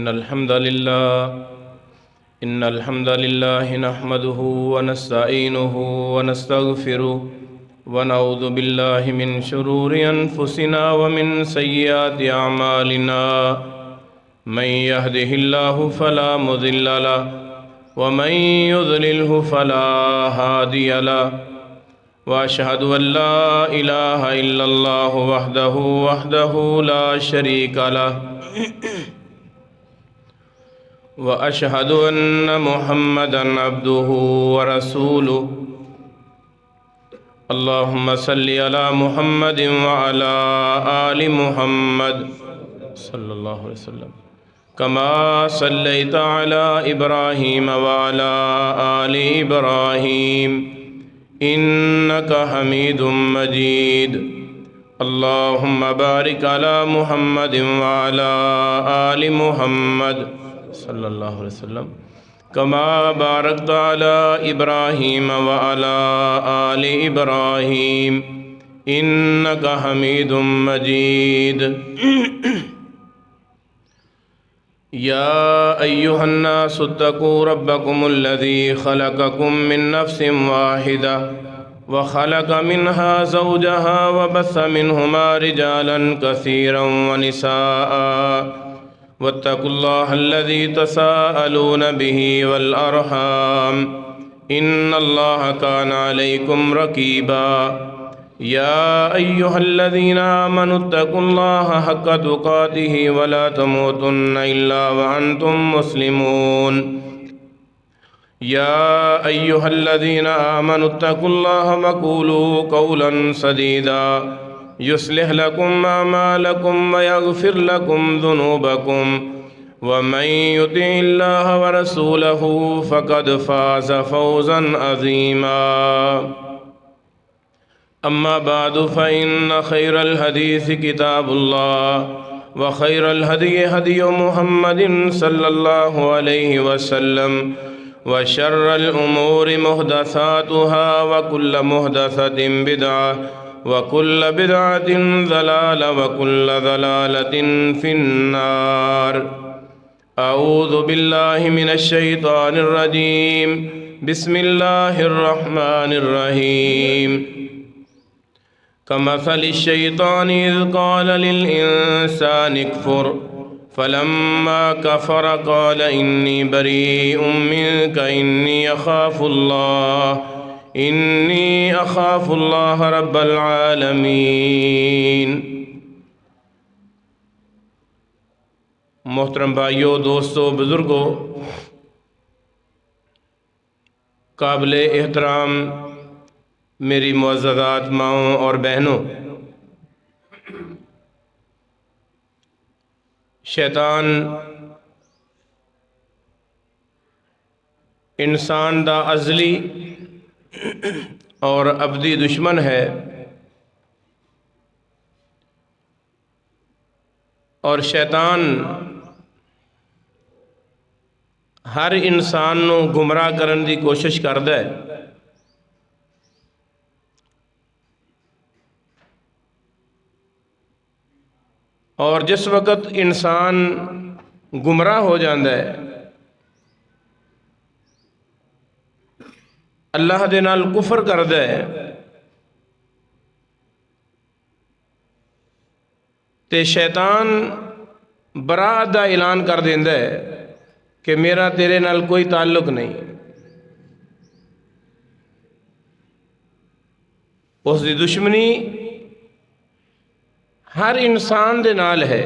إن الحمد لله نحمده ونستعينه ونستغفره ونعوذ بالله من شرور أنفسنا ومن سيئات أعمالنا من يهده الله فلا مضل له ومن يضلله فلا هادي له وأشهد أن لا إله إلا الله وحده لا شريك له وأشهد أن محمدًا عبده ورسوله اللهم صل على محمد وعلى آل محمد صلى الله عليه وسلم كما صليت على إبراهيم وعلى آل إبراهيم إنك حميد مجيد اللهم بارك على محمد وعلى آل محمد صلى الله عليه وسلم كما باركت على إبراهيم وعلى آل إبراهيم إنك حميد مجيد يا أيها الناس اتقوا ربكم الذي خلقكم من نفس واحدة وخلق منها زوجها وبث منهما رجالا كثيرا ونساء واتقوا الله الذي تساءلون به والأرحام إن الله كان عليكم رقيبا يا أيها الذين آمنوا اتقوا الله حق تقاته ولا تموتن إلا وأنتم مسلمون يا أيها الذين آمنوا اتقوا الله وقولوا قولا سديدا يصلح لكم أعمالكم ويغفر لكم ذنوبكم ومن يطع الله ورسوله فقد فاز فوزا عظيما أما بعد فإن خير الحديث كتاب الله وخير الهدي هدي محمد صلى الله عليه وسلم وشر الأمور محدثاتها وكل محدثة بدعة وكل بدعة ضلالة وكل ضلالة في النار أعوذ بالله من الشيطان الرجيم بسم الله الرحمن الرحيم كمثل الشيطان إذ قال للإنسان اكفر فلما كفر قال إني بريء منك إني أخاف الله رب العالمین۔ محترم بھائیوں، دوستوں، بزرگوں، قابل احترام میری معززات ماؤں اور بہنوں، شیطان انسان دا ازلی اور ابدی دشمن ہے، اور شیطان ہر انسان نو گمراہ کرن دی کوشش کردا ہے۔ اور جس وقت انسان گمراہ ہو جاندا ہے، اللہ دے نال کفر کردا ہے، تے شیطان براءت دا اعلان کر دیندا ہے کہ میرا تیرے نال کوئی تعلق نہیں۔ اس دی دشمنی ہر انسان دے نال ہے،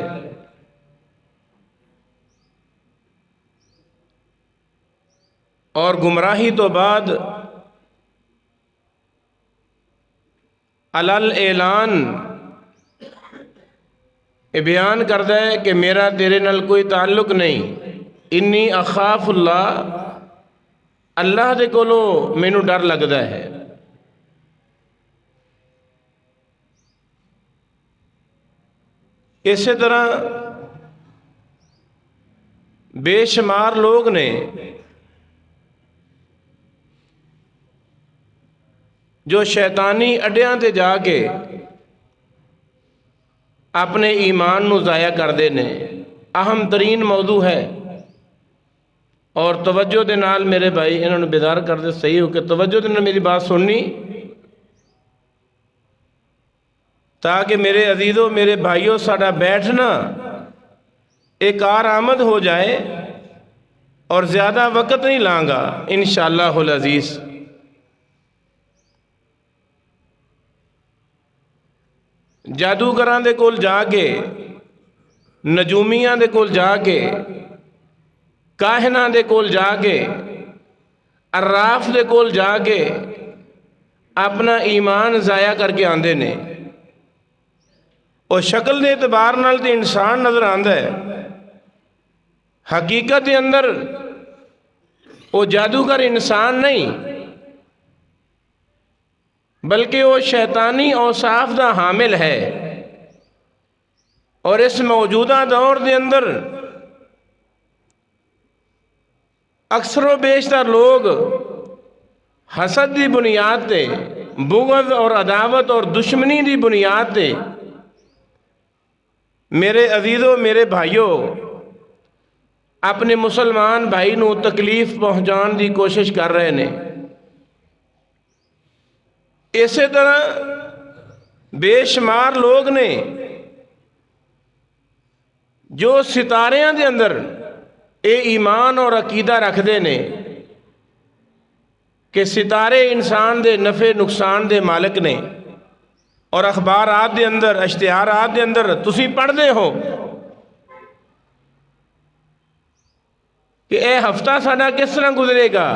اور گمراہی تو بعد علل اعلان بیان کردا ہے کہ میرا تیرے نال کوئی تعلق نہیں، انی اخاف اللہ، اللہ دے کولو مینوں ڈر لگدا ہے۔ اسی طرح بے شمار لوگ نے جو شیطانی اڈیاں تے جا کے اپنے ایمان نو ضائع کردے نے، اہم ترین موضوع ہے، اور توجہ دے نال میرے بھائی انہوں نے بیدار کر دے، صحیح ہو کہ توجہ دے نال میری بات سننی، تاکہ میرے عزیزوں میرے بھائیوں ساڈا بیٹھنا ایک کارآمد ہو جائے اور زیادہ وقت نہیں لانگا انشاءاللہ العزیز۔ جادوگراں دے کول جا کے، نجومیاں دے کول جا کے، کاہناں دے کول جا کے، عراف دے کول جا کے اپنا ایمان ضائع کر کے آندے نے، اور شکل دے اعتبار نال تے انسان نظر آندا ہے، حقیقت دے اندر وہ جادوگر انسان نہیں بلکہ وہ شیطانی اوصاف دا حامل ہے۔ اور اس موجودہ دور دے اندر اکثر و بیشتر لوگ حسد دی بنیاد تے، بغض اور عداوت اور دشمنی دی بنیاد تے میرے عزیزوں میرے بھائیوں اپنے مسلمان بھائی نو تکلیف پہنچان دی کوشش کر رہے نے۔ اسی طرح بے شمار لوگ نے جو ستاریاں دے اندر اے ایمان اور عقیدہ رکھ دے نے کہ ستارے انسان دے نفع نقصان دے مالک نے، اور اخبارات دے اندر اشتہارات دے اندر تسی پڑھ دے ہو کہ اے ہفتہ ساڈا کس طرح گزرے گا،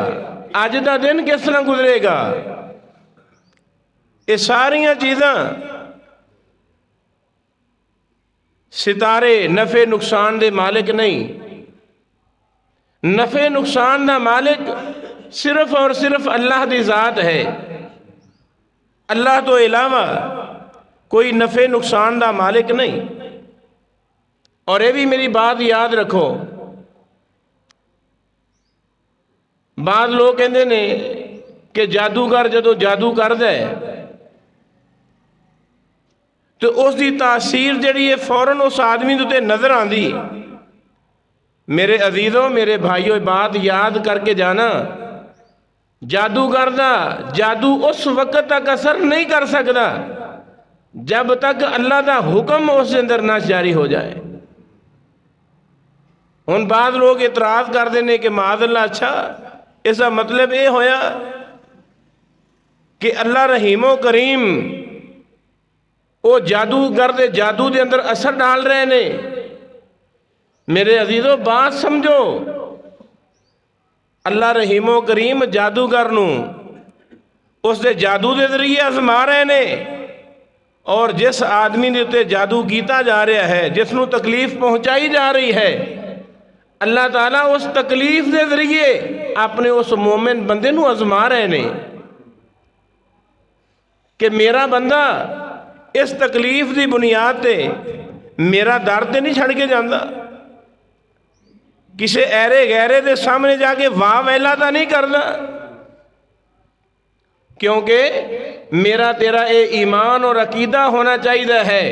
اج دا دن کس طرح گزرے گا۔ یہ ساریاں چیزاں ستارے نفع نقصان دے مالک نہیں، نفع نقصان دا مالک صرف اور صرف اللہ دی ذات ہے۔ اللہ تو علاوہ کوئی نفع نقصان دا مالک نہیں۔ اور یہ بھی میری بات یاد رکھو، بعض لوگ کہندے نے کہ جادوگر جدو جادو کردا ہے تو اس دی تاثیر جڑی ہے فوراً اس آدمی تے نظر آندی۔ میرے عزیزوں میرے بھائیوں بات یاد کر کے جانا، جادوگر دا جادو اس وقت تک اثر نہیں کر سکتا جب تک اللہ دا حکم اس کے اندر نہ جاری ہو جائے۔ ہن بعض لوگ اعتراض کر دینے کہ معاذ اللہ، اچھا اس کا مطلب یہ ہویا کہ اللہ رحیم و کریم وہ جادوگر دے جادو دے اندر اثر ڈال رہے نے۔ میرے عزیزوں بات سمجھو، اللہ رحیم و کریم جادوگر نو اس دے جادو دے ذریعے آزما رہے نے، اور جس آدمی دے تے جادو کیتا جا رہا ہے، جس نو تکلیف پہنچائی جا رہی ہے، اللہ تعالیٰ اس تکلیف دے ذریعے اپنے اس مومن بندے نو آزما رہے نے کہ میرا بندہ اس تکلیف دی بنیاد تے میرا درد نہیں چھڑ کے جاندہ، کسے ایرے غیرے دے سامنے جا کے واہ ویلا تا نہیں کردا، کیونکہ میرا تیرا اے ایمان اور عقیدہ ہونا چاہیے ہے۔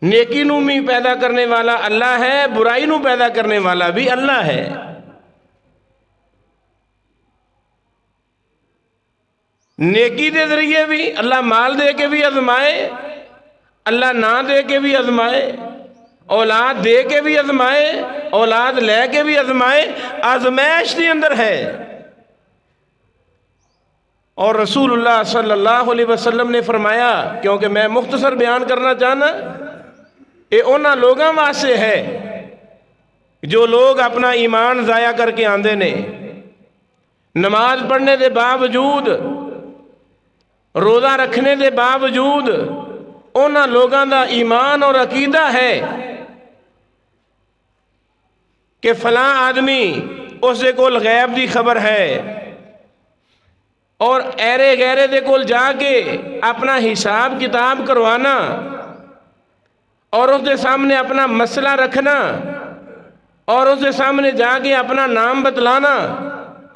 نیکی نو بھی پیدا کرنے والا اللہ ہے، برائی نو پیدا کرنے والا بھی اللہ ہے۔ نیکی دے ذریعے بھی اللہ مال دے کے بھی آزمائے، اللہ نہ دے کے بھی آزمائے، اولاد دے کے بھی آزمائے، اولاد لے کے بھی آزمائے، آزمائش دی اندر ہے۔ اور رسول اللہ صلی اللہ علیہ وسلم نے فرمایا، کیونکہ میں مختصر بیان کرنا چاہنا، یہ انہاں لوگاں واسطے ہے جو لوگ اپنا ایمان ضائع کر کے آندے نے، نماز پڑھنے دے باوجود، روزہ رکھنے دے باوجود انہاں لوگاں دا ایمان اور عقیدہ ہے کہ فلاں آدمی اس دے کول غیب دی خبر ہے، اور ایرے غیرے دے کول جا کے اپنا حساب کتاب کروانا اور اس دے سامنے اپنا مسئلہ رکھنا اور اس دے سامنے جا کے اپنا نام بتلانا،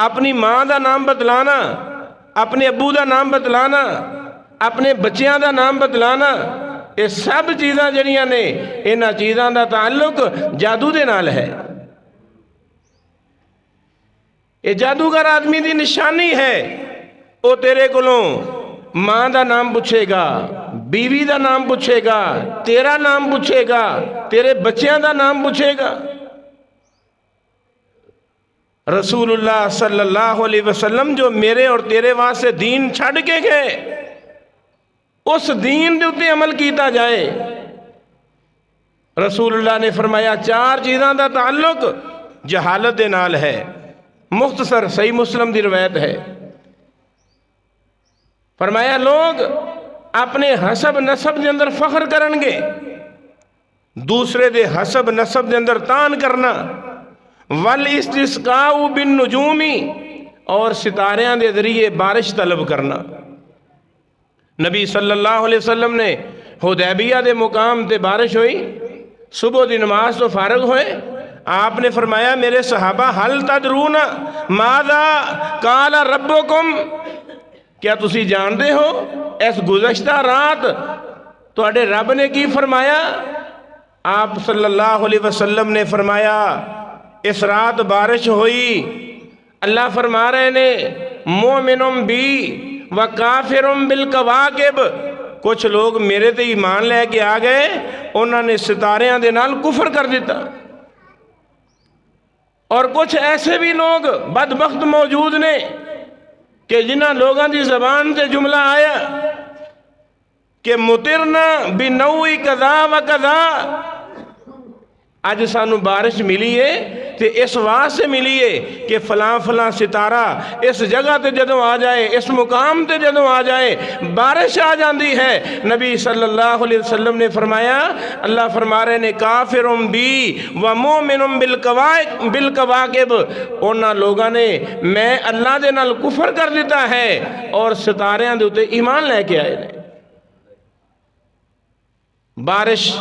اپنی ماں دا نام بتلانا، اپنے ابو دا نام بتلانا، اپنے بچیاں دا نام بتلانا، یہ سب چیزاں جڑیاں نے انہاں چیزاں دا تعلق جادو دے نال ہے. یہ جادوگر آدمی دی نشانی ہے. وہ تیرے کولوں ماں دا نام پوچھے گا، بیوی دا نام پوچھے گا، تیرا نام پوچھے گا، تیرے بچیاں دا نام پوچھے گا. رسول اللہ صلی اللہ علیہ وسلم جو میرے اور تیرے واسطے دین چھڑ کے گئے، اس دین دے اتے عمل کیتا جائے. رسول اللہ نے فرمایا 4 چیزاں دا تعلق جہالت دے نال ہے. مختصر صحیح مسلم دی روایت ہے. فرمایا لوگ اپنے حسب نسب دے اندر فخر کرن گے، دوسرے دے حسب نسب دے اندر تان کرنا، والاستسقاء بالنجوم، اور ستاریاں دے ذریعے بارش طلب کرنا. نبی صلی اللہ علیہ وسلم نے حدیبیہ دے مقام تے بارش ہوئی، صبح دی نماز تو فارغ ہوئے. آپ نے فرمایا میرے صحابہ حل تدرون ماذا قال ربکم، کیا تسی جانتے ہو اس گزشتہ رات تواڈے رب نے کی فرمایا؟ آپ صلی اللہ علیہ وسلم نے فرمایا اس رات بارش ہوئی. اللہ فرما رہے نے مومنم بی و کافرم بالکواکب، کچھ لوگ میرے تے ایمان لے کے آ گئے، انہوں نے ستاریاں دے نال کفر کر دیتا. اور کچھ ایسے بھی لوگ بدبخت موجود نے کہ جنہ لوگاں دی زبان سے جملہ آیا کہ مطرنا بنوئی کذا و کذا، اج سانو بارش ملی ہے تے اس واسطے ملی ہے کہ فلاں فلاں ستارہ اس جگہ تے جدوں آ جائے، اس مقام تے جدوں آ جائے بارش آ جاندی ہے. نبی صلی اللہ علیہ وسلم نے فرمایا، اللہ فرما رہے نے کافرم بی و مومنم بالکواکب، انہاں لوگاں نے میں اللہ دے نال کفر کر دیتا ہے اور ستاریاں دے اتے ایمان لے کے آئے نے. بارش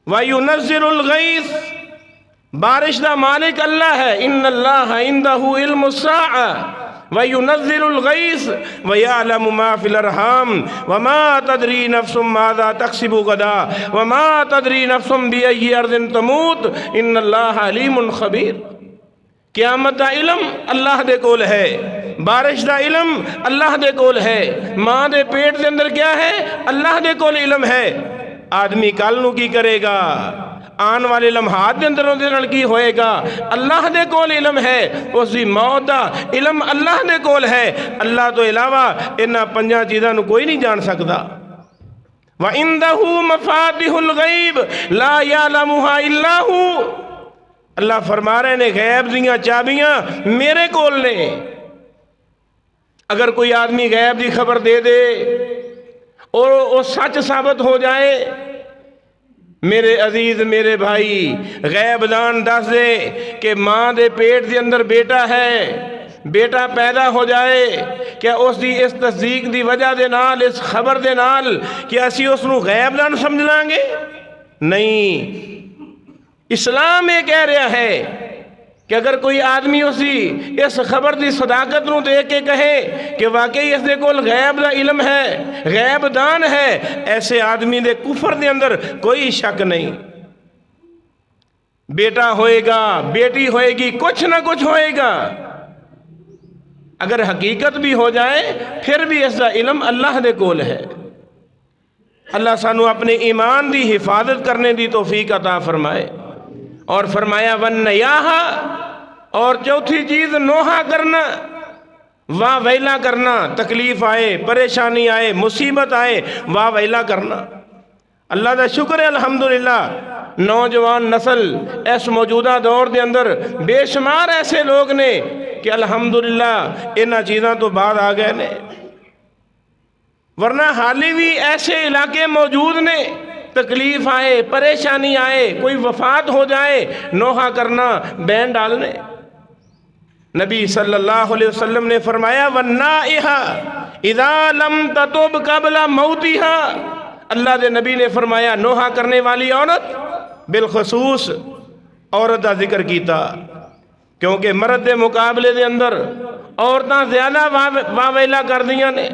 وَيُنَزِّلُ الْغَيْثِ، بارش دا مالک اللہ ہے. ان اللہ عندہ علم الساعہ وَيُنَزِّلُ الْغَيْثِ وَيَعْلَمُ مَا فِي الْأَرْحَامِ وَمَا تَدْرِي نَفْسٌ مَاذَا تَكْسِبُ غَدًا وَمَا تَدْرِي نَفْسٌ بِأَيِّ أَرْضٍ تَمُوتُ ان اللہ علیم خبیر. قیامت دا علم اللہ دے کول ہے، بارش دا علم اللہ دے کول ہے، ماں دے پیٹ دے اندر کیا ہے اللہ دے کول علم ہے. آدمی کل نو کی کرے گا، آن والے لمحات دے اندر دے نال کی ہوئے گا، اللہ دے کول علم ہے. اس دی موت دا علم اللہ دے کول ہے. اللہ تو علاوہ انہاں 5 چیزاں نو کوئی نہیں جان سکدا. وَعِندَهُ مَفَاتِحُ الْغَيْبِ لَا يَعْلَمُهَا إِلَّا هُوَ، اللہ فرما رہے نے غیب دیاں چابیاں میرے کول نے. اگر کوئی آدمی غیب دی خبر دے دے اور وہ سچ ثابت ہو جائے، میرے عزیز میرے بھائی، غیب دان دس دے کہ ماں دے پیٹ دے اندر بیٹا ہے، بیٹا پیدا ہو جائے، کیا اس دی اس تصدیق دی وجہ دے نال، اس خبر دے نال کیا اسی اس نو غیب دان سمجھ لیں گے؟ نہیں. اسلام یہ کہہ رہا ہے کہ اگر کوئی آدمی اسی اس خبر دی صداقت نو دیکھ کے کہے کہ واقعی اس دے کول غیب دا علم ہے، غیب دان ہے، ایسے آدمی دے کفر دے اندر کوئی شک نہیں. بیٹا ہوئے گا، بیٹی ہوئے گی، کچھ نہ کچھ ہوئے گا. اگر حقیقت بھی ہو جائے پھر بھی اس دا علم اللہ دے کول ہے. اللہ سانو اپنے ایمان دی حفاظت کرنے دی توفیق عطا فرمائے. اور فرمایا وَالنَّيَاحَ، اور چوتھی چیز نوحہ کرنا، واہ ویلا کرنا، تکلیف آئے، پریشانی آئے، مصیبت آئے، واہ ویلا کرنا. اللہ دا شکر ہے الحمدللہ نوجوان نسل اس موجودہ دور دے اندر بے شمار ایسے لوگ نے کہ الحمدللہ انہاں چیزاں تو بعد آ گئے نے، ورنہ حالی بھی ایسے علاقے موجود نے تکلیف آئے، پریشانی آئے، کوئی وفات ہو جائے، نوحہ کرنا، بین ڈالنے. نبی صلی اللہ علیہ وسلم نے فرمایا وَالنَّائِحَ اِذَا لَمْ تَتُبْ قَبْلَ مَوْتِهَا، اللہ دے نبی نے فرمایا نوحہ کرنے والی عورت، بالخصوص عورت کا ذکر کیتا کیونکہ مرد دے مقابلے دے اندر عورتاں زیادہ واویلا کر دیاں نے،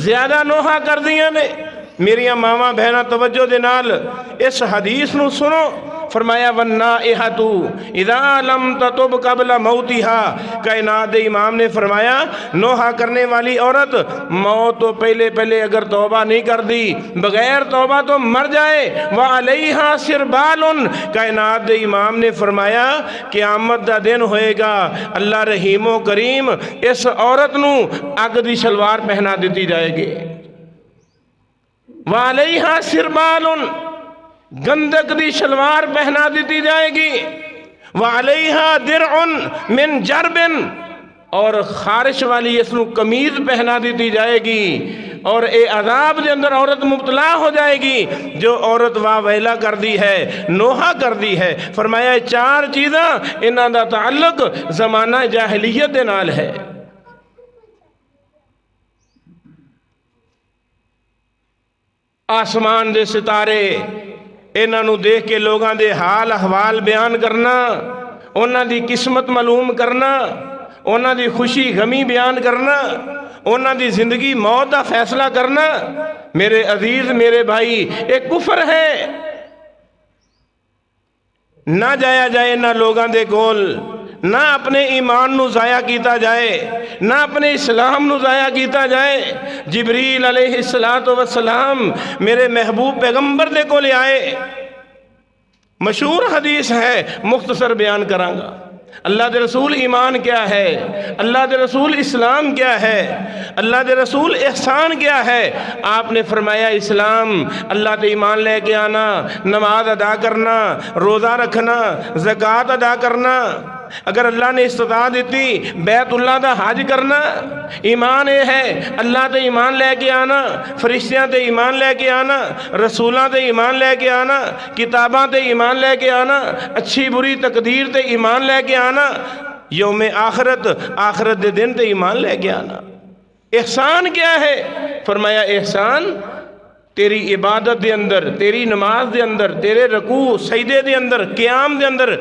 زیادہ نوحہ کر دیاں نے. میریاں ماواں بہناں توجہ دے نال اس حدیث نو سنو. فرمایا والنائحۃ اذا لم تتب قبل موتها. کائنات دے امام نے فرمایا نوحہ کرنے والی عورت موت تو پہلے اگر توبہ نہیں کر دی، بغیر توبہ تو مر جائے. وعلیہا سربال. کائنات دے امام نے فرمایا قیامت دا دن ہوئے گا، اللہ رحیم و کریم اس عورت نو اگ دی شلوار پہنا دیتی جائے گی. وعلیہا سربال، گندک دی شلوار پہنا دیتی جائے گی. وعلیہا درع من جرب، اور خارش والی اس نو قمیض پہنا دیتی جائے گی. اور اے عذاب دے اندر عورت مبتلا ہو جائے گی جو عورت واہ ویلا کر دی ہے، نوحہ کر دی ہے. فرمایا 4 چیزاں انہاں دا تعلق زمانہ جاہلیت دے نال ہے. آسمان دے ستارے انہاں نو دیکھ کے لوگاں دے حال احوال بیان کرنا، انہاں دی قسمت معلوم کرنا، انہاں دی خوشی غمی بیان کرنا، انہاں دی زندگی موت دا فیصلہ کرنا. میرے عزیز میرے بھائی ایک کفر ہے. نہ جایا جائے نہ لوگاں دے کول، نہ اپنے ایمان نو ضائع کیتا جائے، نہ اپنے اسلام نو ضائع کیتا جائے. جبریل علیہ السلام میرے محبوب پیغمبر دے کولے آئے. مشہور حدیث ہے، مختصر بیان کراں گا. اللہ دے رسول ایمان کیا ہے، اللہ دے رسول اسلام کیا ہے، اللہ دے رسول احسان کیا ہے. آپ نے فرمایا اسلام اللہ تے ایمان لے کے آنا، نماز ادا کرنا، روزہ رکھنا، زکوٰۃ ادا کرنا، اگر اللہ نے استطاعت دیتی بیت اللہ دا حج کرنا. ایمان یہ ہے اللہ تے ایمان لے کے آنا، فرشتیاں تے ایمان لے کے آنا، رسولاں تے ایمان لے کے آنا، کتاباں تے ایمان لے کے آنا، اچھی بری تقدیر تے ایمان لے کے آنا، یوم آخرت دے دن تے ایمان لے کے آنا. احسان کیا ہے؟ فرمایا احسان تیری عبادت دے اندر، تیری نماز دے اندر، تیرے رکوع سجدے دے اندر، قیام دے اندر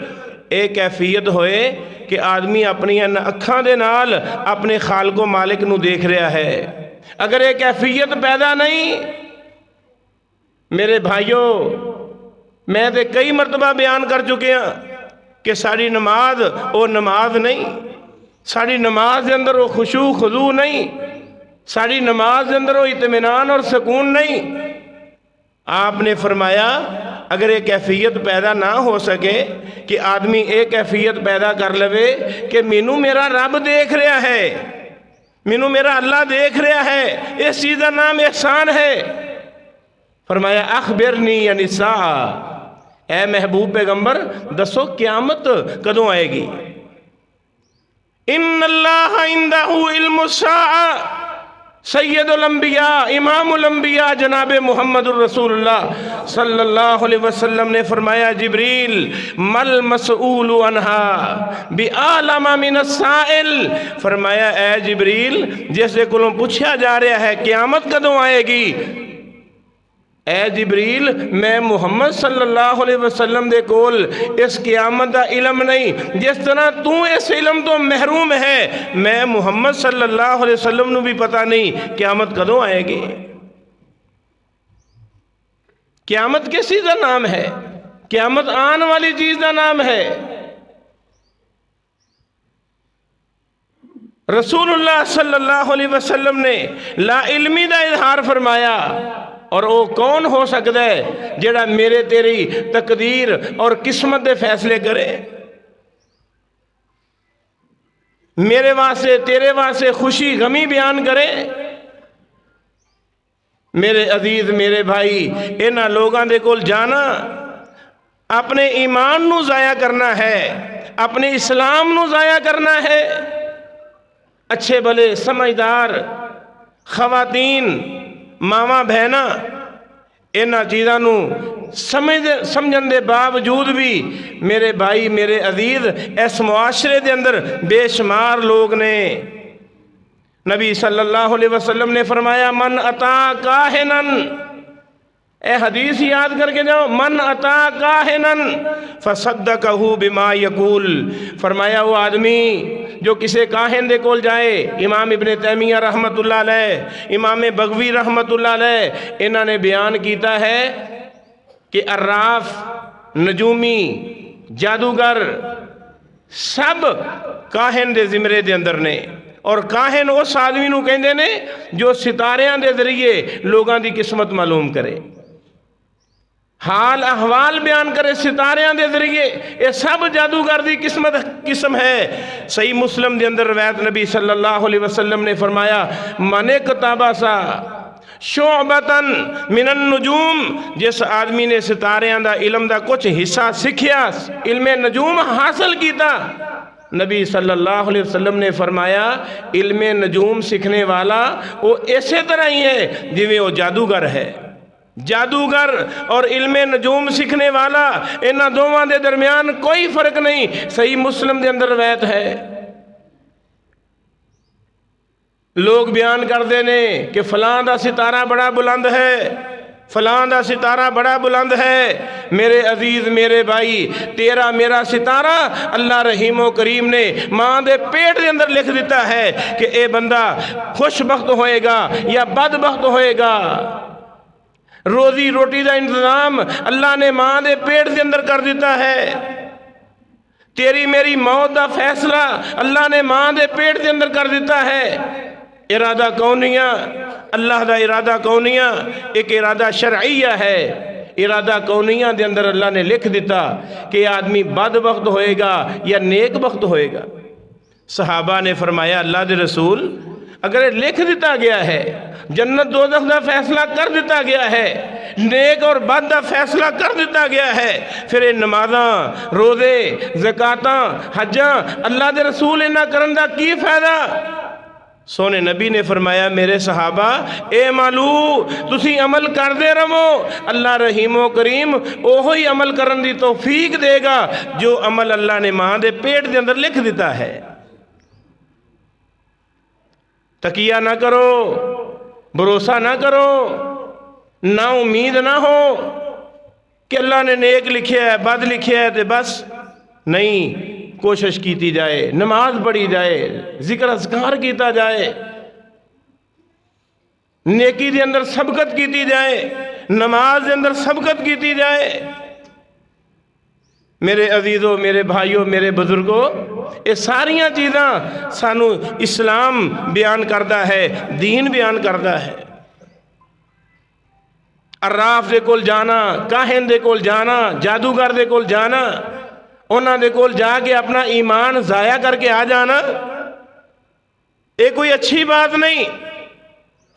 ایک کیفیت ہوئے کہ آدمی اپنی اکھاں دے نال اپنے خالق و مالک نو دیکھ رہا ہے. اگر ایک کیفیت پیدا نہیں، میرے بھائیوں میں تے کئی مرتبہ بیان کر چکے ہیں کہ ساری نماز وہ نماز نہیں، ساری نماز دے اندر وہ خشوع خضوع نہیں، ساری نماز دے اندر وہ اطمینان اور سکون نہیں. آپ نے فرمایا اگر ایک کیفیت پیدا نہ ہو سکے کہ آدمی ایک کیفیت پیدا کر لوے کہ مینوں میرا رب دیکھ رہا ہے، مینوں میرا اللہ دیکھ رہا ہے، اس چیز کا نام احسان ہے. فرمایا اخبرنی عن الساعہ، اے محبوب پیغمبر دسو قیامت کدوں آئے گی. ان اللہ عندہ علم الساعہ، سید الانبیاء امام الانبیاء جناب محمد الرسول اللہ صلی اللہ علیہ وسلم نے فرمایا جبریل مل مسئول عنہا بعالم من السائل. فرمایا اے جبریل جیسے کلوں پوچھا جا رہا ہے قیامت کدوں آئے گی، اے جبریل میں محمد صلی اللہ علیہ وسلم دے کول اس قیامت دا علم نہیں. جس طرح تو اس علم تو محروم ہے، میں محمد صلی اللہ علیہ وسلم نو بھی پتہ نہیں قیامت کدوں آئے گی. قیامت کس چیز کا نام ہے؟ قیامت آن والی چیز کا نام ہے. رسول اللہ صلی اللہ علیہ وسلم نے لا علمی دا اظہار فرمایا، اور وہ کون ہو سکتا ہے جڑا میرے تیری تقدیر اور قسمت دے فیصلے کرے، میرے واسطے تیرے واسطے خوشی غمی بیان کرے. میرے عزیز میرے بھائی انہاں لوگاں دے کول جانا اپنے ایمان نو ضائع کرنا ہے، اپنے اسلام نو ضائع کرنا ہے. اچھے بھلے سمجھدار خواتین ماواں بہنا انہاں چیزاں نو سمجھن دے باوجود بھی میرے بھائی میرے عزیز اس معاشرے دے اندر بے شمار لوگ نے. نبی صلی اللہ علیہ وسلم نے فرمایا من اتا کاہنن اے حدیث یاد کر کے جاؤ، من اتا کاہنن فصدقہ بما یقول، فرمایا وہ آدمی جو کسی کاہن دے کول جائے، امام ابن تیمیہ رحمت اللہ علیہ، امام بغوی رحمت اللہ علیہ، انہوں نے بیان کیتا ہے کہ عراف، نجومی، جادوگر سب کاہن دے زمرے دے اندر نے، اور کاہن اس آدمی نو کہندے نے جو ستاریاں دے ذریعے لوگاں دی قسمت معلوم کرے، حال احوال بیان کرے ستاریاں دے ذریعے، یہ سب جادوگر دی قسم ہے۔ صحیح مسلم دے اندر روایت نبی صلی اللہ علیہ وسلم نے فرمایا، من اقتبس شعبتاً من النجوم، جس آدمی نے ستاریاں دا علم دا کچھ حصہ سکھیا، علم نجوم حاصل کیتا، نبی صلی اللہ علیہ وسلم نے فرمایا علم نجوم سیکھنے والا وہ اسی طرح ہی ہے جویں وہ جادوگر ہے۔ جادوگر اور علم نجوم سیکھنے والا، انہاں دوواں دے درمیان کوئی فرق نہیں۔ صحیح مسلم دے اندر روایت ہے، لوگ بیان کردے نے کہ فلاں دا ستارہ بڑا بلند ہے، فلاں دا ستارہ بڑا بلند ہے۔ میرے عزیز میرے بھائی، تیرا میرا ستارہ اللہ رحیم و کریم نے ماں دے پیٹ دے اندر لکھ دیتا ہے کہ اے بندہ خوش بخت ہوئے گا یا بد بخت ہوئے گا۔ روزی روٹی دا انتظام اللہ نے ماں دے پیٹ دے اندر کر دیتا ہے۔ تیری میری موت دا فیصلہ اللہ نے ماں دے پیٹ دے اندر کر دیتا ہے۔ ارادہ کونیہ، اللہ دا ارادہ کونیہ ایک ارادہ شرعیہ ہے۔ ارادہ کونیہ دے اندر اللہ نے لکھ دیتا کہ آدمی بد بخت ہوئے گا یا نیک بخت ہوئے گا۔ صحابہ نے فرمایا اللہ دے رسول، اگر لکھ دیتا گیا ہے، جنت دوزخ دا فیصلہ کر دیتا گیا ہے، نیک اور بد دا فیصلہ کر دیتا گیا ہے، پھر نمازاں، روزے، زکاتاں، حجاں اللہ دے رسول انہاں کرن دا کی فائدہ؟ سونے نبی نے فرمایا میرے صحابہ، اے مالو تسی عمل کر دے رہو، اللہ رحیم و کریم اوہی عمل کرن دی توفیق دے گا جو عمل اللہ نے ماں دے پیٹ دے اندر لکھ دیتا ہے۔ تقیہ نہ کرو، بھروسہ نہ کرو، نا امید نہ ہو کہ اللہ نے نیک لکھیا ہے بد لکھیا ہے تے بس، نہیں، کوشش کیتی جائے، نماز پڑھی جائے، ذکر اذکار کیتا جائے، نیکی دے اندر سبقت کیتی جائے، نماز دے اندر سبقت کیتی جائے۔ میرے عزیزوں، میرے بھائیوں، میرے بزرگوں، یہ ساریاں چیزاں سانو اسلام بیان کردا ہے، دین بیان کردا ہے۔ عراف دے کول جانا، کاہن دے کول جانا، جادوگر دے کول جانا، انہاں دے کول جا کے اپنا ایمان ضائع کر کے آ جانا، یہ کوئی اچھی بات نہیں۔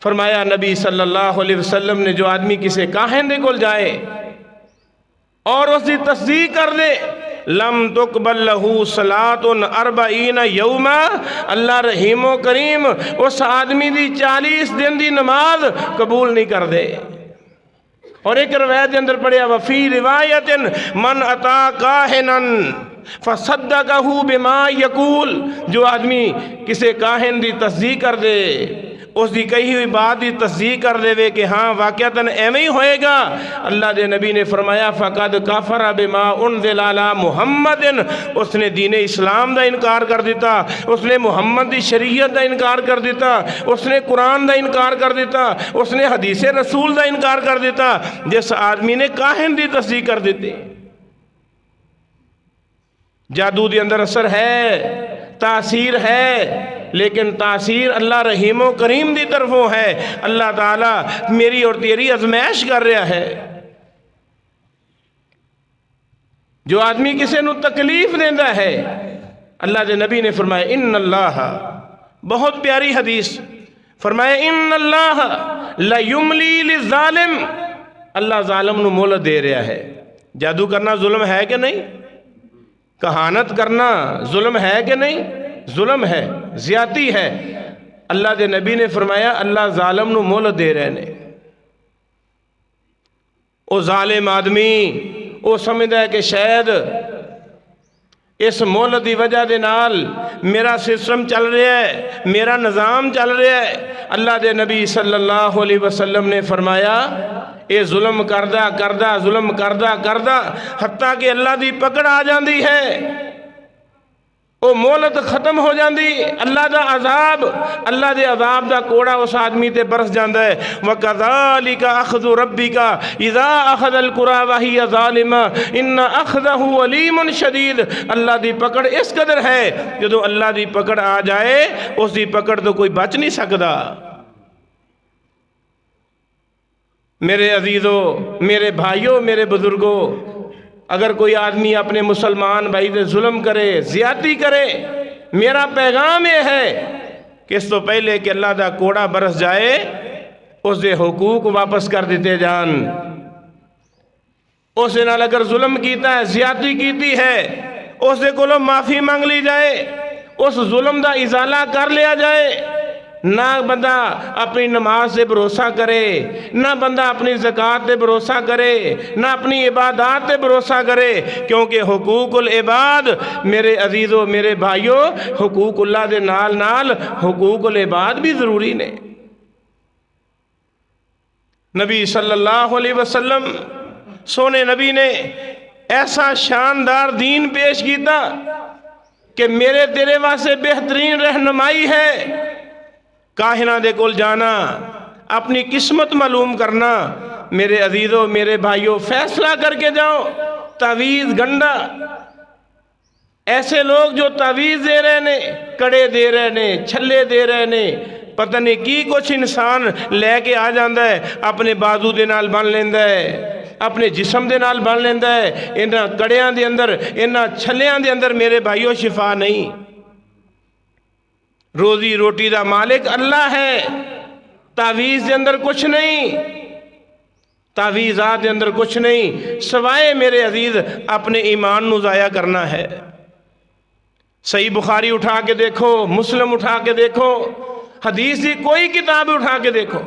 فرمایا نبی صلی اللہ علیہ وسلم نے جو آدمی کسی کاہن دے کول جائے اور اس کی تصدیق کر دے، لم تقبل لہو صلاۃ 40 یوما، اللہ رحیم و کریم اس آدمی دی 40 دن دی نماز قبول نہیں کر دے۔ اور ایک روایت کے اندر پڑھیا، وفی روایت من اتا کاہنن فصدقہ بما یقول، جو آدمی کسی کاہن دی تصدیق کر دے، اس دی کہی ہوئی بات دی تصدیق کر دے کہ ہاں واقعتاً ایویں ہی ہوئے گا، اللہ دے نبی نے فرمایا فقد کفر بما انزل علی محمد، اس نے دین اسلام دا انکار کر دیتا، اس نے محمد دی شریعت دا انکار کر دیتا، اس نے قرآن دا انکار کر دیتا، اس نے حدیث رسول دا انکار کر دیتا، جس آدمی نے کاہن دی تصدیق کر دیتے۔ جادو دے اندر اثر ہے، تاثیر ہے، لیکن تاثیر اللہ رحیم و کریم دی طرفوں ہے۔ اللہ تعالیٰ میری اور تیری ازمائش کر رہا ہے۔ جو آدمی کسی نو تکلیف دیندہ ہے، اللہ دے نبی نے فرمایا ان اللہ، بہت پیاری حدیث، فرمایا ان اللہ لا یملی للظالم، اللہ ظالم نو مہلت دے رہا ہے۔ جادو کرنا ظلم ہے کہ نہیں؟ کہانت کرنا ظلم ہے کہ نہیں؟ ظلم ہے، زیادتی ہے۔ اللہ دے نبی نے فرمایا اللہ ظالم نو مہلت دے رہے نے۔ او ظالم آدمی او سمجھدا ہے کہ شاید اس مہلت دی وجہ دے نال میرا سسٹم چل رہا ہے، میرا نظام چل رہا ہے۔ اللہ دے نبی صلی اللہ علیہ وسلم نے فرمایا یہ ظلم کردہ کردہ ظلم کردہ کردہ حتیٰ کہ اللہ دی پکڑ آ جاندی ہے، وہ مہلت ختم ہو جاندی، اللہ دا عذاب، اللہ دے عذاب دا کوڑا اس آدمی تے برس جاندہ ہے۔ وَكَذَلِكَ أَخْذُ رَبِّكَ إِذَا أَخَذَ الْقُرَىٰ وَهِيَ ظَالِمَةٌ إِنَّ أَخْذَهُ أَلِيمٌ شَدِيدٌ۔ اللہ دی پکڑ اس قدر ہے، جدو اللہ دی پکڑ آ جائے اس دی پکڑ تو کوئی بچ نہیں سکدا۔ میرے عزیزو، میرے بھائیوں، میرے بزرگوں، اگر کوئی آدمی اپنے مسلمان بھائی سے ظلم کرے، زیادتی کرے، میرا پیغام یہ ہے کہ اس تو پہلے کہ اللہ دا کوڑا برس جائے اس دے حقوق واپس کر دیتے جان۔ اس دے نال اگر ظلم کیتا ہے، زیادتی کیتی ہے، اس دے کولوں معافی مانگ لی جائے، اس ظلم دا ازالہ کر لیا جائے۔ نہ بندہ اپنی نماز سے بھروسہ کرے، نہ بندہ اپنی زکوٰۃ سے بھروسہ کرے، نہ اپنی عبادات سے بھروسہ کرے، کیونکہ حقوق العباد میرے عزیزوں، میرے بھائیوں، حقوق اللہ دے نال نال حقوق العباد بھی ضروری نے۔ نبی صلی اللہ علیہ وسلم سونے نبی نے ایسا شاندار دین پیش کیتا کہ میرے تیرے واسطے بہترین رہنمائی ہے۔ کاہنہ دے کول جانا، اپنی قسمت معلوم کرنا، میرے عزیزوں، میرے بھائیوں، فیصلہ کر کے جاؤ۔ تعویذ گنڈا، ایسے لوگ جو تعویذ دے رہے نے، کڑے دے رہے نے، چھلے دے رہے نے، پتہ نہیں کی کچھ انسان لے کے آ جاندہ ہے، اپنے بازو دے نال بن لیندہ ہے، اپنے جسم دے نال بن لیندہ ہے۔ انہاں کڑیاں دے اندر، انہاں چھلیاں دے اندر میرے بھائیوں شفا نہیں۔ روزی روٹی دا مالک اللہ ہے، تعویذ دے اندر کچھ نہیں، تعویذات دے اندر کچھ نہیں، سوائے میرے عزیز اپنے ایمان نو ضائع کرنا ہے۔ صحیح بخاری اٹھا کے دیکھو، مسلم اٹھا کے دیکھو، حدیث کی کوئی کتاب اٹھا کے دیکھو،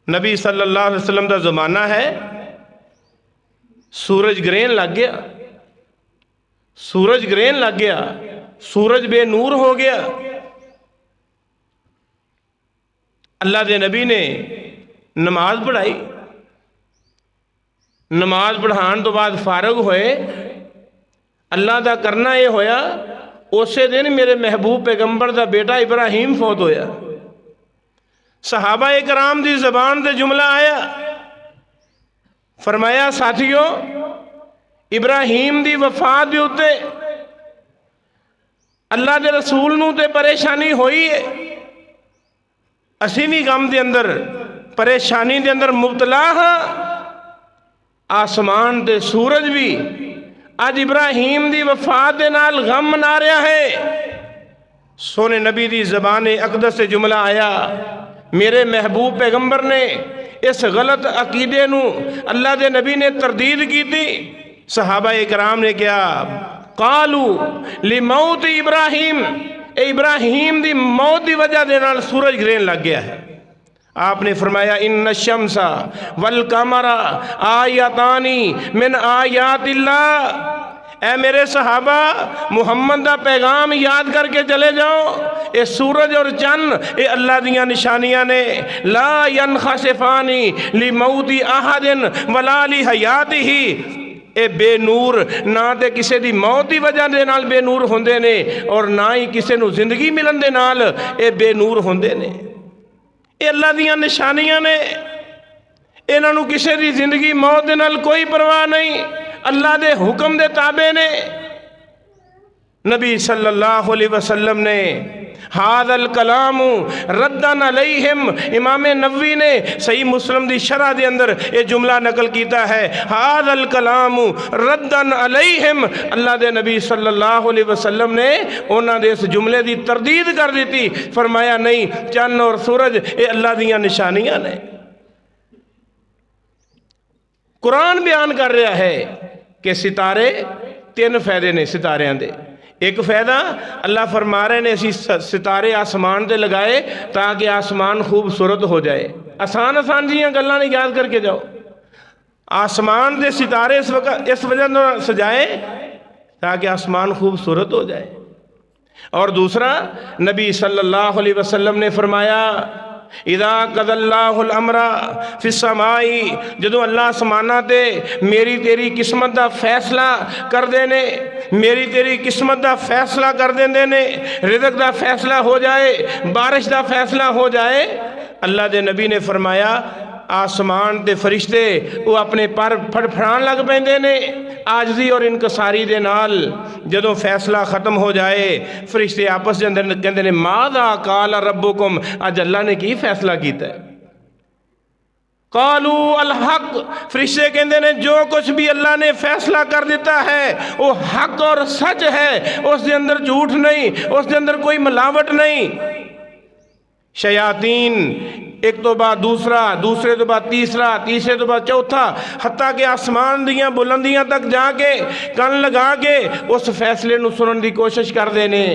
نبی صلی اللہ علیہ وسلم دا زمانہ ہے، سورج گرہن لگ گیا، سورج گرہن لگ گیا، سورج بے نور ہو گیا۔ اللہ دے نبی نے نماز پڑھائی، نماز پڑھان تو بعد فارغ ہوئے، اللہ دا کرنا یہ ہویا، اسی دن میرے محبوب پیغمبر دا بیٹا ابراہیم فوت ہویا۔ صحابہ کرام دی زبان دے جملہ آیا، فرمایا ساتھیو، ابراہیم دی وفات دے اتے اللہ دے رسول نو تے پریشانی ہوئی ہے، اسی بھی غم دے اندر، پریشانی دے اندر مبتلا ہاں۔ آسمان دے سورج بھی آج ابراہیم دی وفات دے نال غم منا رہا ہے۔ سونے نبی دی زبان اقدس سے جملہ آیا، میرے محبوب پیغمبر نے اس غلط عقیدے نو اللہ دے نبی نے تردید کی تھی۔ صحابہ کرام نے کیا؟ قالو لموت ابراہیم، ابراہیم دی موت دی وجہ دے نال سورج گرہن لگ گیا ہے۔ آپ نے فرمایا ان الشمس والقمر آیاتانی من آیات اللہ۔ اے میرے صحابہ، محمد دا پیغام یاد کر کے چلے جاؤ، اے سورج اور چند اے اللہ دیاں نشانیاں نے، لا ینخسفانی لموت احد ولا لحیاتہ۔ اے بے نور نہ تے کسے دی موت دی وجہ دے نال بے نور ہوندے نے، اور نہ ہی کسے نو زندگی ملن دے نال اے بے نور ہوندے نے۔ اے اللہ دیاں نشانیاں نے، انہاں نو کسے دی زندگی موت دے نال کوئی پرواہ نہیں، اللہ دے حکم دے تابع نے۔ نبی صلی اللہ علیہ وسلم نے ھذا الکلام ردن علیہم، امام نووی نے صحیح مسلم دی شرح دے اندر یہ جملہ نقل کیتا ہے، ھذا الکلام ردن علیہم۔ اللہ دے نبی صلی اللہ علیہ وسلم نے انہاں دے اس جملے دی تردید کر دیتی، فرمایا نہیں، چند اور سورج یہ اللہ دیاں نشانیاں نے۔ قرآن بیان کر رہا ہے کہ ستارے تین فائدے نے ستاریاں دے۔ ایک فائدہ اللہ فرما رہے نے اسی ستارے آسمان دے لگائے تاکہ آسمان خوبصورت ہو جائے۔ آسان آسان جیاں گلاں نہیں یاد کر کے جاؤ۔ آسمان دے ستارے اس وجہ سے سجائے تاکہ آسمان خوبصورت ہو جائے۔ اور دوسرا، نبی صلی اللہ علیہ وسلم نے فرمایا اذا قضى اللہ الامر فی السماء، جدوں اللہ آسماناں تے میری تیری قسمت دا فیصلہ کر دینے، میری تیری قسمت دا فیصلہ کر دیندے نے، رزق دا فیصلہ ہو جائے، بارش دا فیصلہ ہو جائے، اللہ دے نبی نے فرمایا آسمان تے فرشتے وہ اپنے پر پھڑپھڑان لگ پیندے نے عاجزی اور انکساری دے نال۔ جدوں فیصلہ ختم ہو جائے فرشتے آپس دے اندر کہندے نے ماذا قال ربکم، اج اللہ نے کی فیصلہ کیتا ہے؟ قالوا الحق، فرشتے کہندے نے جو کچھ بھی اللہ نے فیصلہ کر دیتا ہے وہ حق اور سچ ہے، اس دے اندر جھوٹ نہیں، اس دے اندر کوئی ملاوٹ نہیں۔ شیاطین ایک تو بعد دوسرا، دوسرے تو بعد تیسرا، تیسرے تو بعد چوتھا، حتیٰ کہ آسمان دیاں بلندیاں تک جا کے کن لگا کے اس فیصلے نو سنن دی کوشش کر دینے،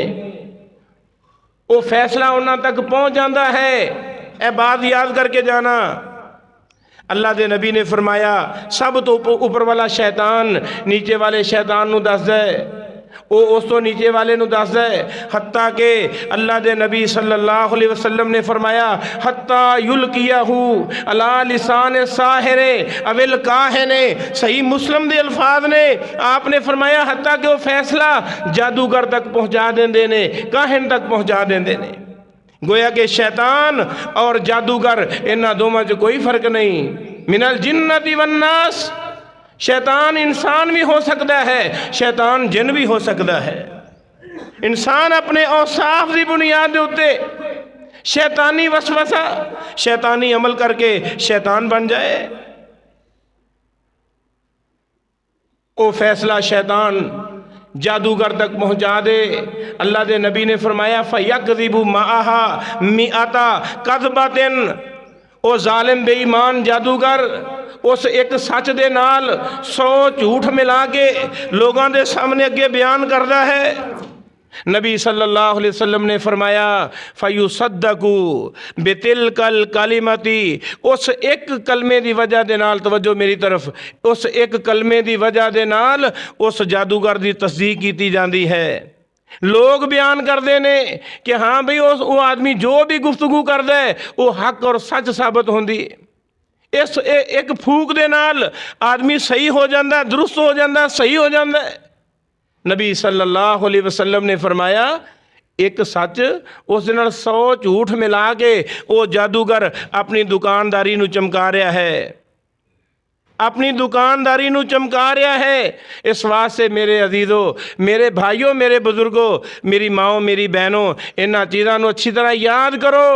وہ فیصلہ انہاں تک پہنچ جاندہ ہے۔ اے بات یاد کر کے جانا، اللہ دے نبی نے فرمایا سب تو اوپر والا شیطان نیچے والے شیطان نو دس دے، وہ اس تو نیچے والے نو دس دے، حتیٰ کہ اللہ دے نبی صلی اللہ علیہ وسلم نے فرمایا حتیٰ یلقیہو علی لسان ساحر او الکاہن، صحیح مسلم دے الفاظ نے، آپ نے فرمایا حتیٰ کہ وہ فیصلہ جادوگر تک پہنچا دیندے نے، کاہن تک پہنچا دیندے نے۔ گویا کہ شیطان اور جادوگر انہاں دوواں چ کوئی فرق نہیں۔ من الجنۃ والناس، شیطان انسان بھی ہو سکتا ہے، شیطان جن بھی ہو سکتا ہے۔ انسان اپنے اوصاف دی بنیاد دے اتے شیطانی وسوسہ، شیطانی عمل کر کے شیطان بن جائے، وہ فیصلہ شیطان جادوگر تک پہنچا دے۔ اللہ دے نبی نے فرمایا فَيَكْذِبُ مَعَهَا مِئَةَ كَذْبَةٍ، او ظالم بے ایمان جادوگر اس ایک سچ دے نال 100 جھوٹ ملا کے لوگاں دے سامنے اگے بیان کردا ہے۔ نبی صلی اللہ علیہ وسلم نے فرمایا فَيُصَدَّقُ بِتِلْكَ الْكَلِمَةِ، اس ایک کلمے دی وجہ دے نال، توجہ میری طرف، اس ایک کلمے دی وجہ دے نال اس جادوگر دی تصدیق کیتی جاندی ہے۔ لوگ بیان کر دینے کہ ہاں بھئی وہ آدمی جو بھی گفتگو کر دے وہ حق اور سچ ثابت ہوندی ہے۔ اس ایک پھوک دے نال آدمی صحیح ہو جاندہ ہے، درست ہو جاندہ ہے، صحیح ہو جاندہ ہے۔ نبی صلی اللہ علیہ وسلم نے فرمایا ایک سچ اس دن 100 جھوٹ ملا کے وہ جادوگر اپنی دکانداری نو چمکا رہا ہے، اپنی دکانداری نو چمکا رہا ہے۔ اس واسطے میرے عزیزو، میرے بھائیوں، میرے بزرگوں، میری ماؤں، میری بہنوں، انہاں چیزاں نو اچھی طرح یاد کرو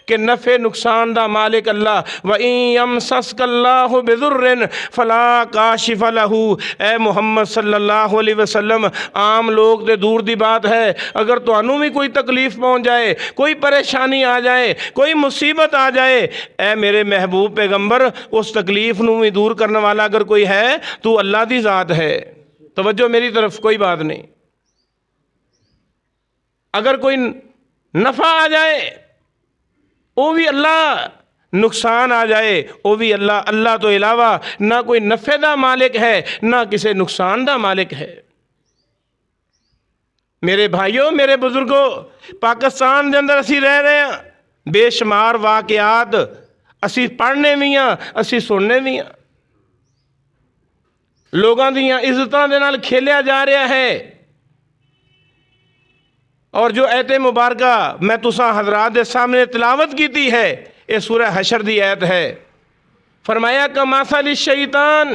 کہ نفع نقصان دا مالک اللہ، وَإِن يَمْسَسْكَ اللَّهُ بِضُرٍّ فَلَا كَاشِفَ لَهُ۔ اے محمد صلی اللہ علیہ وسلم، عام لوگ تے دور دی بات ہے، اگر تو انہوں بھی کوئی تکلیف پہنچ جائے، کوئی پریشانی آ جائے، کوئی مصیبت آ جائے، اے میرے محبوب پیغمبر اس تکلیف نو بھی دور کرنے والا اگر کوئی ہے تو اللہ دی ذات ہے۔ توجہ میری طرف، کوئی بات نہیں۔ اگر کوئی نفع آ جائے وہ بھی اللہ، نقصان آ جائے وہ بھی اللہ۔ اللہ تو علاوہ نہ کوئی نفع دا مالک ہے نہ کسی نقصان دا مالک ہے۔ میرے بھائیوں، میرے بزرگوں، پاکستان دے اندر اسی رہ رہے ہیں، بے شمار واقعات اسی پڑھنے بھی ہیں، اسی سننے بھی ہیں۔ لوگاں دیاں عزتاں دے نال کھیلیا جا رہا ہے، اور جو ایت مبارکہ میں تساں حضرات دے سامنے تلاوت کیتی ہے، یہ سورہ حشر دی ایت ہے۔ فرمایا کمثل الشیطان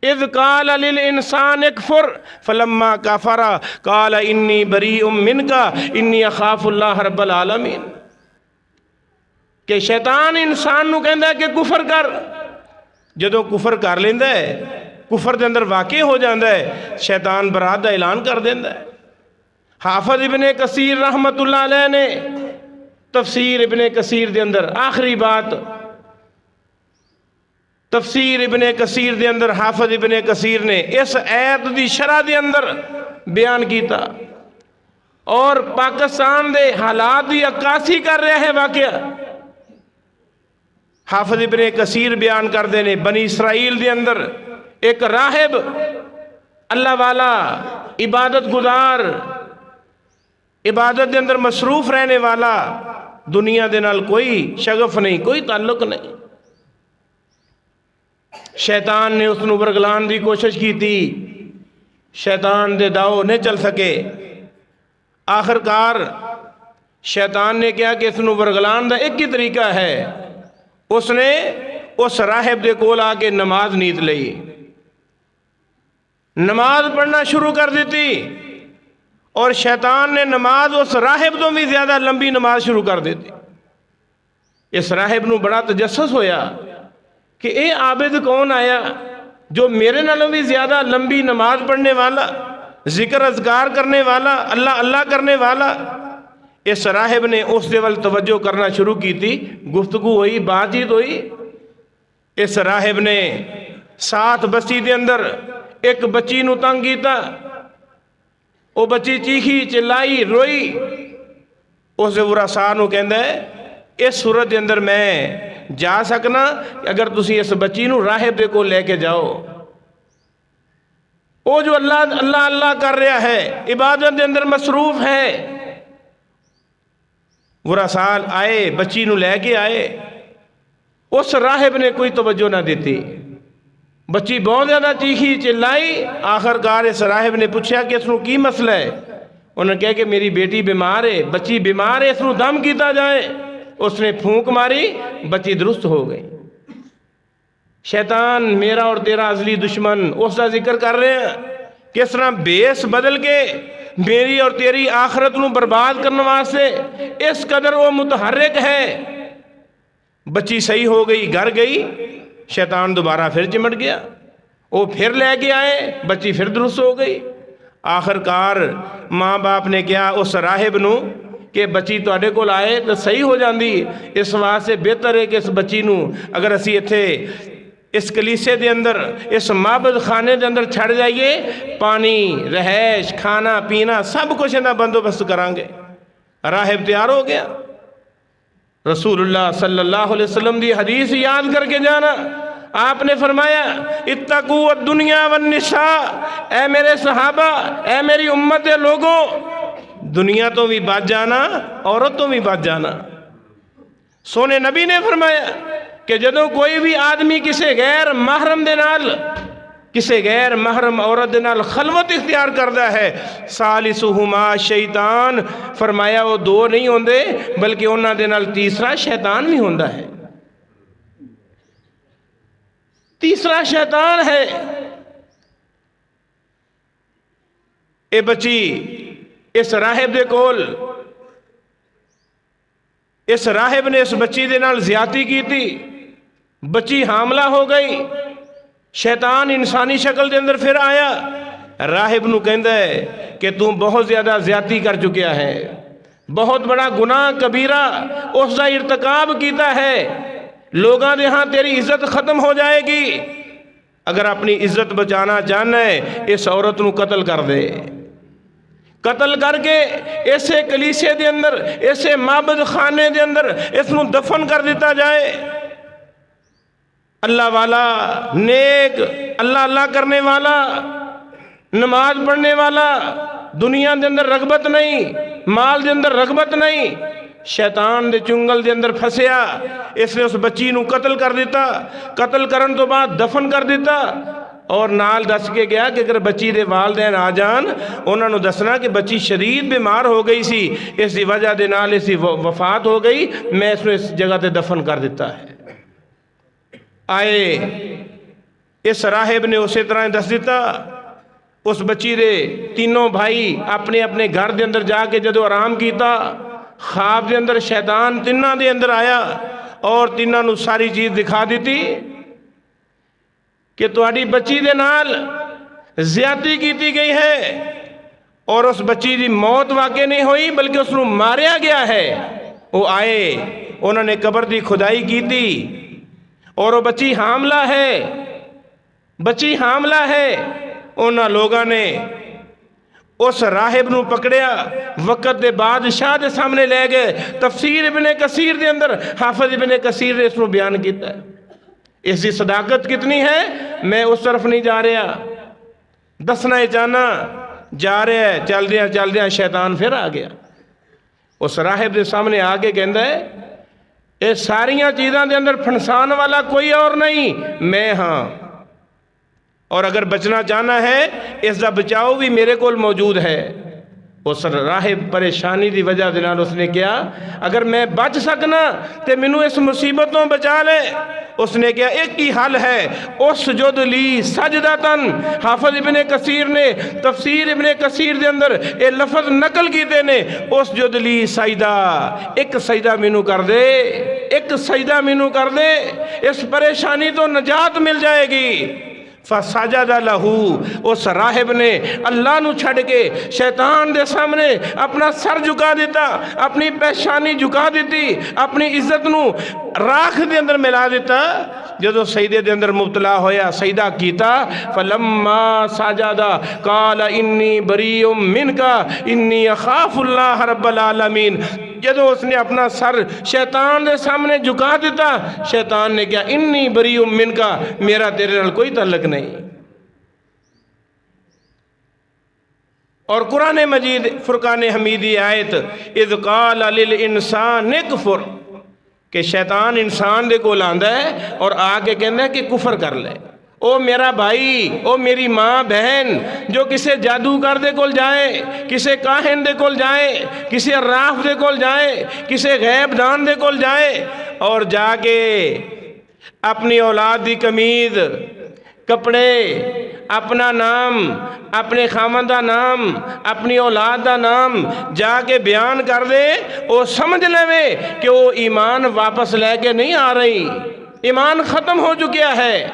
اذ قال للانسان اکفر فلما کفر قال انی بریء منک انی اخاف اللہ رب العالمین، کہ شیطان انسان نو کہندا ہے کہ کفر کر، جدوں کفر کر لیندا ہے، کفر دے اندر واقع ہو جاندہ ہے، شیطان برات دا اعلان کر دیندہ ہے۔ حافظ ابن کثیر رحمت اللہ علیہ نے تفسیر ابن کثیر دے اندر آخری بات، تفسیر ابن کثیر دے اندر حافظ ابن کثیر نے اس ایت دی شرح دے اندر بیان کیتا اور پاکستان دے حالات دی عکاسی کر رہے ہیں واقعہ۔ حافظ ابن کثیر بیان کر دینے بنی اسرائیل دے اندر ایک راہب، اللہ والا، عبادت گزار، عبادت دے اندر مصروف رہنے والا، دنیا دے نال کوئی شغف نہیں، کوئی تعلق نہیں۔ شیطان نے اس نو ورگلان دی کوشش کی تھی، شیطان دے داؤ نہیں چل سکے۔ آخرکار شیطان نے کیا کہ اس نو ورگلان دا ایک ہی طریقہ ہے، اس نے اس راہب دے کول آ کے نماز نیت لئی، نماز پڑھنا شروع کر دیتی، اور شیطان نے نماز اس راہب تو بھی زیادہ لمبی نماز شروع کر دیتی۔ اس راہب نو بڑا تجسس ہویا کہ اے عابد کون آیا جو میرے نالوں بھی زیادہ لمبی نماز پڑھنے والا، ذکر اذکار کرنے والا، اللہ اللہ کرنے والا۔ اس راہب نے اس دے ول توجہ کرنا شروع کی تھی، گفتگو ہوئی، بات چیت ہوئی۔ اس راہب نے ساتھ بستی دے اندر ایک بچی نو تنگ کیتا، وہ بچی چیخی چلائی روئی۔ اس ورثاء نو کہندا ہے اس صورت دے اندر میں جا سکنا اگر تسی اس بچی نو راہب دے کو لے کے جاؤ، وہ جو اللہ اللہ اللہ کر رہا ہے، عبادت دے اندر مصروف ہے۔ ورثاء آئے، بچی نو لے کے آئے، اس راہب نے کوئی توجہ نہ دیتی، بچی بہت زیادہ چیخی چلائی۔ آخرکار اس راہب نے پوچھا کہ اس نو کی مسئلہ ہے؟ انہوں نے کہا کہ میری بیٹی بیمار ہے، بچی بیمار ہے، اس نو دم کیتا جائے۔ اس نے پھونک ماری، بچی درست ہو گئی۔ شیطان میرا اور تیرا ازلی دشمن اس کا ذکر کر رہے ہیں، کس طرح بیس بدل کے میری اور تیری آخرت نو برباد کرنے واسطے اس قدر وہ متحرک ہے۔ بچی صحیح ہو گئی، گھر گئی، شیطان دوبارہ پھر چمٹ گیا، وہ پھر لے کے آئے، بچی پھر درست ہو گئی۔ آخرکار ماں باپ نے کیا اس راہب نو کہ بچی تواڈے کول آئے تو صحیح ہو جاندی، اس واسطے بہتر ہے کہ اس بچی نو اگر اسی ایتھے اس کلیسے دے اندر، اس معبد خانے دے اندر چھڑ جائیے، پانی، رہائش، کھانا پینا سب کچھ انہاں بندوبست کران گے۔ راہب تیار ہو گیا۔ رسول اللہ صلی اللہ علیہ وسلم دی حدیث یاد کر کے جانا، آپ نے فرمایا اتقوا الدنیا والنساء، اے میرے صحابہ، اے میری امت کے لوگوں، دنیا تو بھی بچ جانا، عورت تو بھی بچ جانا۔ سونے نبی نے فرمایا کہ جدوں کوئی بھی آدمی کسی غیر محرم دے نال، کسی غیر محرم عورت دے نال خلوت اختیار کردا ہے، ثالثہما شیطان، فرمایا وہ دو نہیں ہوندے بلکہ انہاں دے نال تیسرا شیطان بھی ہوندا ہے، تیسرا شیطان ہے۔ اے بچی اس راہب دے کول، اس راہب نے اس بچی دے نال زیادتی کی تھی، بچی حاملہ ہو گئی، شیطان انسانی شکل دے اندر پھر آیا، راہب نو کہندا ہے کہ تو بہت زیادہ زیادتی کر چکیا ہے، بہت بڑا گناہ کبیرہ اس دا ارتکاب کیتا ہے، لوگاں دے ہاں تیری عزت ختم ہو جائے گی، اگر اپنی عزت بچانا چاہنا ہے اس عورت نو قتل کر دے، قتل کر کے ایسے کلیسے دے اندر، ایسے معبد خانے دے اندر اس نو دفن کر دیتا جائے۔ اللہ والا، نیک، اللہ اللہ کرنے والا، نماز پڑھنے والا، دنیا دے اندر رغبت نہیں، مال دے اندر رغبت نہیں، شیطان دے چنگل دے اندر پھسیا، اس نے اس بچی نو قتل کر دیتا، قتل کرن تو بعد دفن کر دیتا، اور نال دس کے گیا کہ اگر بچی دے والدین آ جان انہوں نے دسنا کہ بچی شدید بیمار ہو گئی سی، اس دی وجہ دے نال اس دی وفات ہو گئی، میں اس نے اس جگہ تے دفن کر دیتا ہے۔ آئے اس راہب نے اسی طرح دس دیتا، اس بچی دے تینوں بھائی اپنے اپنے گھر دے اندر جا کے جدو آرام کیتا، خواب دے اندر شیطان تیناں دے اندر آیا اور تیناں نو ساری چیز دکھا دیتی کہ تہاڈی بچی دے نال زیادتی کیتی گئی ہے، اور اس بچی دی موت واقع نہیں ہوئی بلکہ اس نو ماریا گیا ہے۔ وہ آئے، انہوں نے قبر دی کھدائی کی تھی، اور وہ بچی حاملہ ہے، بچی حاملہ ہے۔ انہاں لوگاں نے اس راہب نو پکڑیا، وقت دے بادشاہ دے سامنے لے گئے۔ تفسیر ابن کثیر دے اندر حافظ ابن کثیر نے اس نو بیان کیتا ہے۔ اس کی صداقت کتنی ہے میں اس طرف نہیں جا رہا، دسنا چاہنا جا رہا ہے، چل دیا شیطان پھر آ گیا۔ اس راہب دے سامنے آ کے کہندا ہے اے ساریاں چیزاں دے اندر پھنسان والا کوئی اور نہیں، میں ہاں، اور اگر بچنا چاہنا ہے اس دا بچاؤ بھی میرے کول موجود ہے۔ اس راہب پریشانی دی وجہ دے نال اس نے کیا اگر میں بچ سکنا تے مینوں اس مصیبتوں بچا لے۔ اس نے کیا ایک ہی حل ہے، اسجد لی سجدتن۔ حافظ ابن کثیر نے تفسیر ابن کثیر دے اندر یہ لفظ نقل کیتے نے، اسجد لی سجدہ، ایک سجدہ مینوں کر دے، ایک سجدہ مینوں کر دے، اس پریشانی تو نجات مل جائے گی۔ فسجد لہو، اس راہب نے اللہ نو چھڑ کے شیطان دے سامنے اپنا سر جھکا دیتا، اپنی پیشانی جھکا دیتی، اپنی عزت نو راکھ دے اندر ملا دیتا۔ جدو سجدے دے اندر مبتلا ہویا سجدہ کیتا، فلما سجد قال انی بریء منک انی اخاف اللہ رب العالمین۔ جدو اس نے اپنا سر شیطان دے سامنے جھکا دیتا، شیطان نے کیا انی بریء منک، میرا تیرے نال کوئی تعلق نہیں۔ اور قرآن مجید فرقان حمیدی آیت اذ قال للانسان اکفر، کہ شیطان انسان دے کول آندا ہے اور آ کے کہندا ہے کہ کفر کر لے۔ او میرا بھائی، او میری ماں بہن جو کسے جادوگر دے کول جائے، کسے کاہن دے کول جائے، کسے عراف دے کول جائے، کسے غیب دان دے کول جائے اور جا کے اپنی اولاد دی قمیض، کپڑے، اپنا نام، اپنے خامن دا نام، اپنی اولاد دا نام جا کے بیان کر دے، وہ سمجھ لے کہ وہ ایمان واپس لے کے نہیں آ رہی، ایمان ختم ہو چکیا ہے۔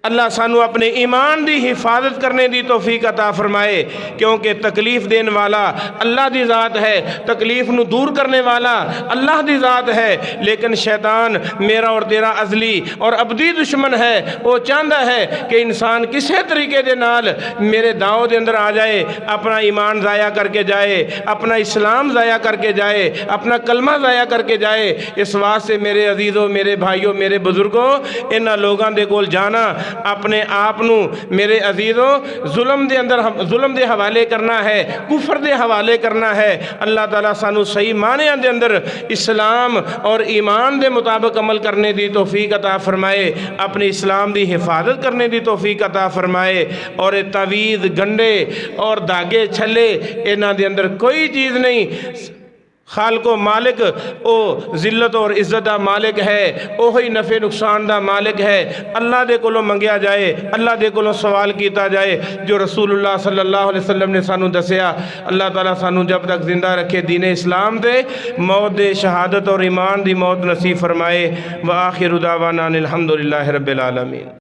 اللہ سانو اپنے ایمان دی حفاظت کرنے دی توفیق عطا فرمائے، کیونکہ تکلیف دین والا اللہ دی ذات ہے، تکلیف نو دور کرنے والا اللہ دی ذات ہے، لیکن شیطان میرا اور تیرا ازلی اور ابدی دشمن ہے۔ وہ چاہتا ہے کہ انسان کسے طریقے دے نال میرے داؤ دے اندر آ جائے، اپنا ایمان ضائع کر کے جائے، اپنا اسلام ضائع کر کے جائے، اپنا کلمہ ضائع کر کے جائے۔ اس واسطے میرے عزیزوں، میرے بھائیوں، میرے بزرگوں، انہاں لوگاں دے کول جانا اپنے آپ نو میرے عزیزوں ظلم دے حوالے کرنا ہے، کفر دے حوالے کرنا ہے۔ اللہ تعالیٰ سانو صحیح معنیاں دے اندر اسلام اور ایمان دے مطابق عمل کرنے دی توفیق عطا فرمائے، اپنے اسلام دی حفاظت کرنے دی توفیق عطا فرمائے، اور تعویذ، گنڈے اور دھاگے چھلے انہاں دے اندر کوئی چیز نہیں۔ خالق و مالک او ذلت اور عزت دا مالک ہے، اوہی نفع نقصان دا مالک ہے۔ اللہ دے کولوں منگیا جائے، اللہ دے کولوں سوال کیتا جائے، جو رسول اللہ صلی اللہ علیہ وسلم نے سانو دسیا۔ اللہ تعالیٰ سانو جب تک زندہ رکھے دین اسلام دے، موت دے، شہادت اور ایمان دی موت نصیب فرمائے۔ وآخر دعوانا الحمدللہ رب العالمین۔